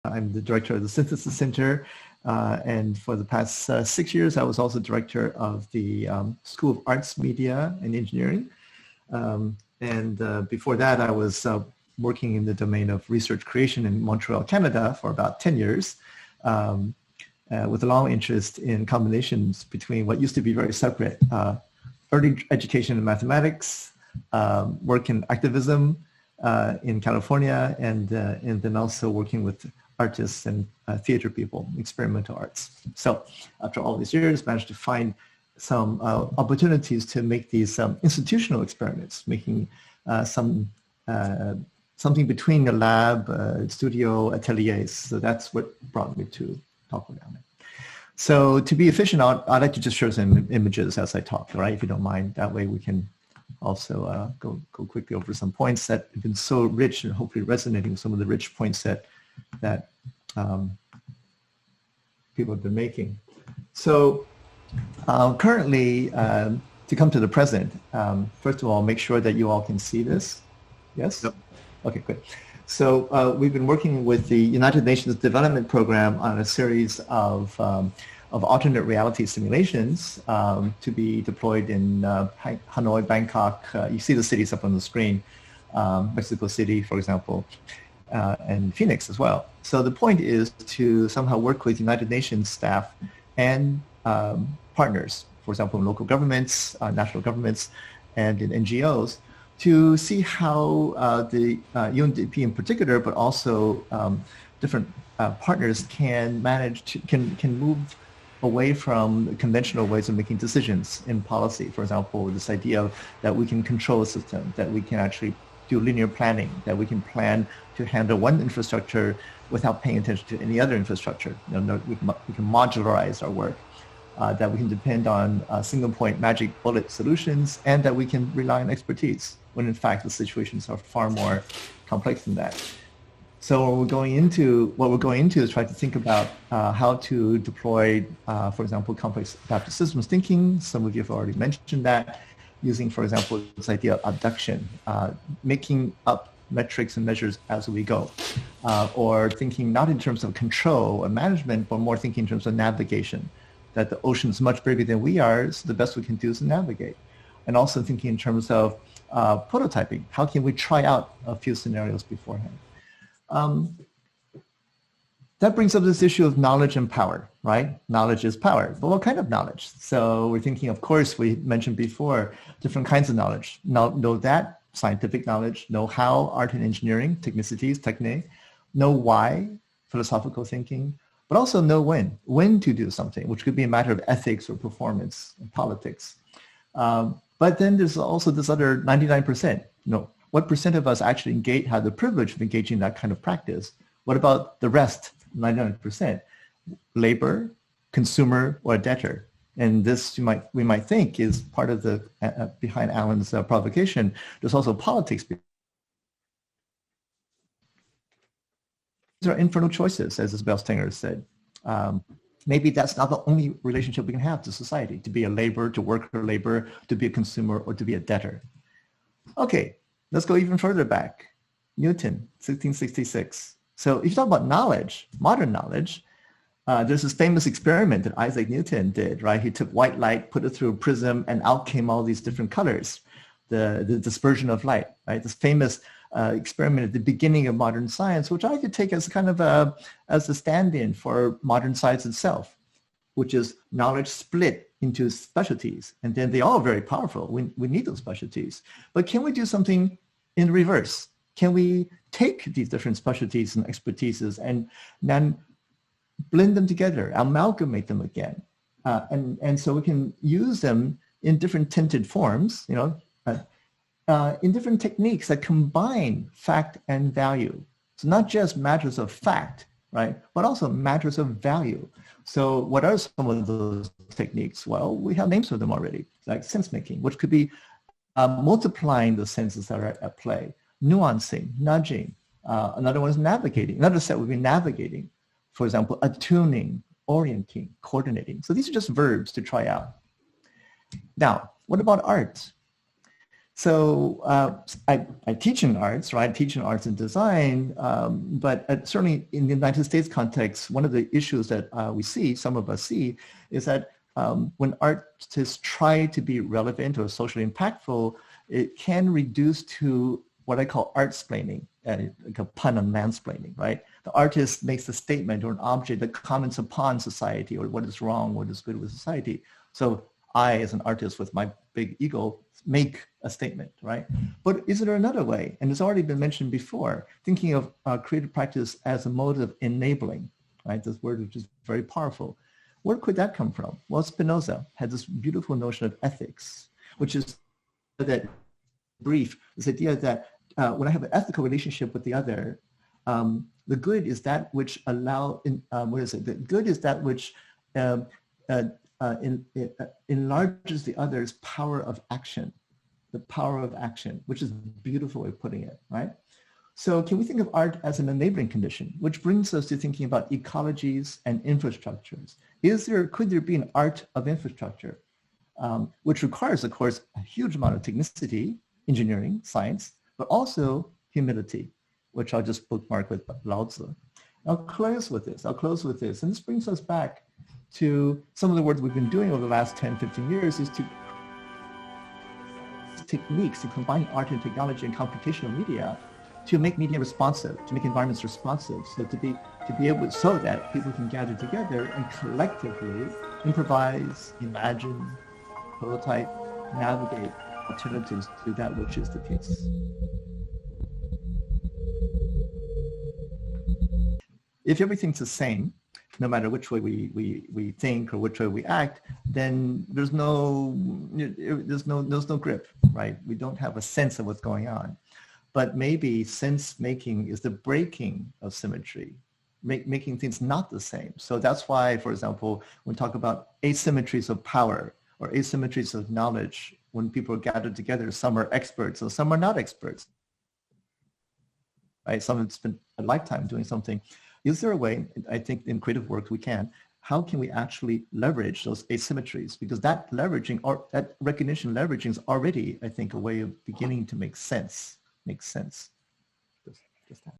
I'm the director of the Synthesis Center, and for the past 6 years, I was also director of the School of Arts, Media, and Engineering. Before that, I was working in the domain of research creation in Montreal, Canada for about 10 years, with a long interest in combinations between what used to be very separate, early education in mathematics, work in activism in California, and then also working with artists and theater people, experimental arts. So after all these years, managed to find some opportunities to make these institutional experiments, making something between a lab, studio, ateliers. So that's what brought me to talk about it. So to be efficient, I'd like to just show some images as I talk, right? If you don't mind, that way we can also go quickly over some points that have been so rich and hopefully resonating with some of the rich points that people have been making. So currently, to come to the present, first of all, make sure that you all can see this. Yes? Yep. Okay, good. So we've been working with the United Nations Development Program on a series of alternate reality simulations to be deployed in Hanoi, Bangkok. You see the cities up on the screen, Mexico City, for example, and Phoenix as well. So the point is to somehow work with United Nations staff and partners, for example, local governments, national governments, and in NGOs, to see how the UNDP in particular, but also different partners can manage to can move away from conventional ways of making decisions in policy. For example, this idea that we can control a system, that we can actually do linear planning, that we can plan to handle one infrastructure without paying attention to any other infrastructure. We can modularize our work, that we can depend on single point magic bullet solutions, and that we can rely on expertise, when in fact the situations are far more complex than that. So what we're going into is try to think about how to deploy, for example, complex adaptive systems thinking. Some of you have already mentioned that, using, for example, this idea of abduction, making up metrics and measures as we go, or thinking not in terms of control or management, but more thinking in terms of navigation, that the ocean is much bigger than we are, so the best we can do is to navigate. And also thinking in terms of prototyping. How can we try out a few scenarios beforehand? That brings up this issue of knowledge and power, right? Knowledge is power, but what kind of knowledge? So we're thinking, of course, we mentioned before, different kinds of knowledge. Know that, scientific knowledge, know how, art and engineering, technicities, technique, know why, philosophical thinking, but also know when to do something, which could be a matter of ethics or performance and politics. But then there's also this other 99%. What percent of us actually have the privilege of engaging in that kind of practice? What about the rest, 99%? Labor, consumer, or debtor? And this we might think is part of the behind Alan's provocation. There's also politics. These are infernal choices, as Isabel Stenger said. Maybe that's not the only relationship we can have to society, to be a laborer, to work for labor, to be a consumer, or to be a debtor. Okay, let's go even further back. Newton, 1666. So if you talk about knowledge, modern knowledge, there's this famous experiment that Isaac Newton did, right? He took white light, put it through a prism, and out came all these different colors, the dispersion of light, right? This famous experiment at the beginning of modern science, which I could take as kind of as a stand-in for modern science itself, which is knowledge split into specialties. And then they all are very powerful. We need those specialties. But can we do something in reverse? Can we take these different specialties and expertises and then blend them together, amalgamate them again? And so we can use them in different tinted forms, in different techniques that combine fact and value. So not just matters of fact, right, but also matters of value. So what are some of those techniques? Well, we have names for them already, like sense making, which could be multiplying the senses that are at play, nuancing, nudging. Another one is navigating. Another set would be navigating. For example, attuning, orienting, coordinating. So these are just verbs to try out. Now, what about art? So I teach in arts, right? I teach in arts and design, but certainly in the United States context, one of the issues that we see, some of us see, is that when artists try to be relevant or socially impactful, it can reduce to what I call art-splaining, like a pun on mansplaining, right? The artist makes a statement or an object that comments upon society or what is wrong, what is good with society. So I, as an artist with my big ego, make a statement, right? But is there another way? And it's already been mentioned before, thinking of creative practice as a mode of enabling, right? This word which is very powerful. Where could that come from? Well, Spinoza had this beautiful notion of ethics, which is that brief, this idea that when I have an ethical relationship with the other, the good is that which the good is that which enlarges the other's power of action, which is a beautiful way of putting it, right? So can we think of art as an enabling condition, which brings us to thinking about ecologies and infrastructures. Could there be an art of infrastructure, which requires, of course, a huge amount of technicity, engineering, science, but also humility, which I'll just bookmark with Lao Tzu. I'll close with this. And this brings us back to some of the work we've been doing over the last 10, 15 years is to techniques to combine art and technology and computational media to make media responsive, to make environments responsive, so to be able, so that people can gather together and collectively improvise, imagine, prototype, navigate alternatives to that which is the case. If everything's the same, no matter which way we think or which way we act, then there's no grip, right? We don't have a sense of what's going on. But maybe sense making is the breaking of symmetry, making things not the same. So that's why, for example, when we talk about asymmetries of power or asymmetries of knowledge, when people are gathered together, some are experts and some are not experts, right? Some have spent a lifetime doing something. Is there a way, I think in creative work we can, how can we actually leverage those asymmetries? Because that leveraging or that recognition leveraging is already, I think, a way of beginning to make sense. Just that.